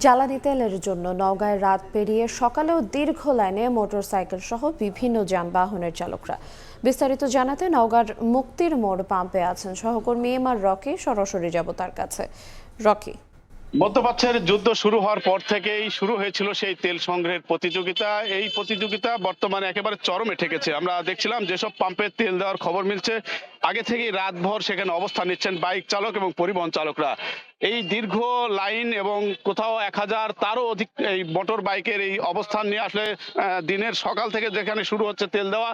জ্বালানি তেলের জন্য নওগাঁয় রাত পেরিয়ে সকালেও দীর্ঘ লাইনে মোটরসাইকেল সহ বিভিন্ন যানবাহনের চালকরা। বিস্তারিত জানাতে নওগাঁর মুক্তির মোড় পাম্পে আছেন সহকর্মী এমআর রকি। সরাসরি যাব তার কাছে। রকি, মধ্যপ্রাচ্যের যুদ্ধ শুরু হওয়ার পর থেকেই শুরু হয়েছিল সেই তেল সংগ্রহের প্রতিযোগিতা। এই প্রতিযোগিতা বর্তমানে একেবারে চরমে ঠেকেছে। আমরা দেখছিলাম যেসব পাম্পে তেল দেওয়ার খবর মিলছে, আগে থেকেই রাতভর সেখানে অবস্থান নিচ্ছেন বাইক চালক এবং পরিবহন চালকরা। এই দীর্ঘ লাইন এবং কোথাও 1000 তারও অধিক এই মোটর বাইকের এই অবস্থান নিয়ে আসলে দিনের সকাল থেকে যেখানে শুরু হচ্ছে তেল দেওয়া,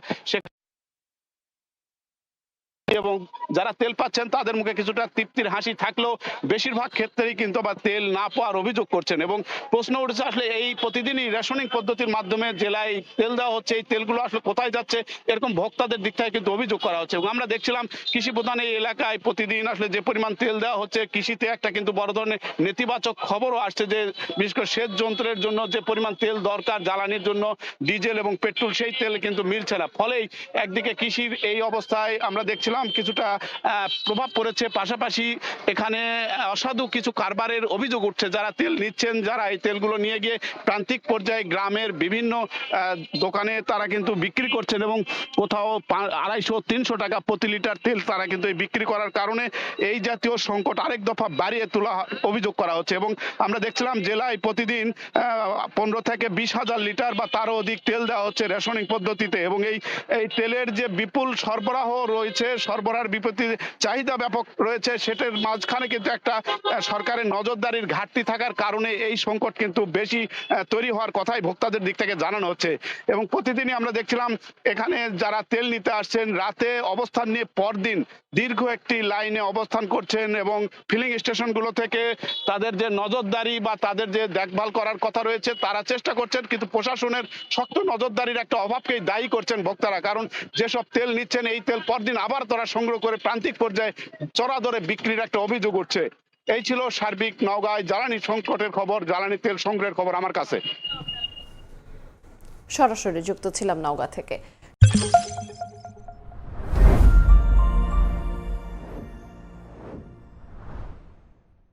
এবং যারা তেল পাচ্ছেন তাদের মুখে কিছুটা তৃপ্তির হাসি থাকলেও বেশিরভাগ ক্ষেত্রেই কিন্তু বা তেল না পাওয়ার অভিযোগ করছেন। এবং প্রশ্ন উঠেছে আসলে এই প্রতিদিনই রেশনিং পদ্ধতির মাধ্যমে জেলায় তেল দেওয়া হচ্ছে, এই তেলগুলো আসলে কোথায় যাচ্ছে, এরকম ভোক্তাদের দিক থেকে কিন্তু অভিযোগ করা হচ্ছে। এবং আমরা দেখছিলাম কৃষি প্রধান এই এলাকায় প্রতিদিন আসলে যে পরিমাণ তেল দেওয়া হচ্ছে, কৃষিতে একটা কিন্তু বড় ধরনের নেতিবাচক খবরও আসছে যে বিশেষ করে সেচ যন্ত্রের জন্য যে পরিমাণ তেল দরকার জ্বালানির জন্য, ডিজেল এবং পেট্রোল, সেই তেল কিন্তু মিলছে না। ফলেই একদিকে কৃষির এই অবস্থায় আমরা দেখছিলাম কিছুটা প্রভাব পড়েছে, পাশাপাশি এখানে অসাধু কিছু কারবারের অভিযোগ উঠছে। যারা তেল নিচ্ছেন, যারা এই তেলগুলো নিয়ে গিয়ে প্রান্তিক পর্যায়ে গ্রামের বিভিন্ন দোকানে তারা কিন্তু বিক্রি করছেন এবং কোথাও 250-300 টাকা প্রতি লিটার তেল তারা কিন্তু এই বিক্রি করার কারণে এই জাতীয় সংকট আরেক দফা বাড়িয়ে তোলা অভিযোগ করা হচ্ছে। এবং আমরা দেখছিলাম জেলায় প্রতিদিন 15 থেকে 20,000 লিটার বা তারও অধিক তেল দেওয়া হচ্ছে রেশনিং পদ্ধতিতে। এবং এই তেলের যে বিপুল সরবরাহ রয়েছে, সরবরাহের বিপরীতে চাহিদা ব্যাপক রয়েছে, সেটার মাঝখানে কিন্তু একটা সরকারের নজরদারির ঘাটতি থাকার কারণে এই সংকট কিন্তু বেশি তৈরি হওয়ার কথাই ভোক্তাদের দিক থেকে জানানো হচ্ছে। এবং প্রতিদিনই আমরা দেখছিলাম এখানে যারা তেল নিতে আসছেন রাতে অবস্থান নিয়ে পরদিন দীর্ঘ একটি লাইনে অবস্থান করছেন এবং ফিলিং স্টেশনগুলো থেকে তাদের যে নজরদারি বা তাদের যে দেখভাল করার কথা রয়েছে তারা চেষ্টা করছেন, কিন্তু প্রশাসনের শক্ত নজরদারির একটা অভাবকেই দায়ী করছেন ভোক্তারা। কারণ যেসব তেল নিচ্ছেন এই তেল পরদিন আবার তারা সংগ্রহ করে প্রান্তিক পর্যায়ে চড়া দরে বিক্রির একটা অভিযোগ উঠছে। এই ছিল সার্বিক নওগাঁয় জ্বালানি সংকটের খবর, জ্বালানি তেল সংগ্রহের খবর আমার কাছে। সরাসরি যুক্ত ছিলাম নওগাঁ থেকে।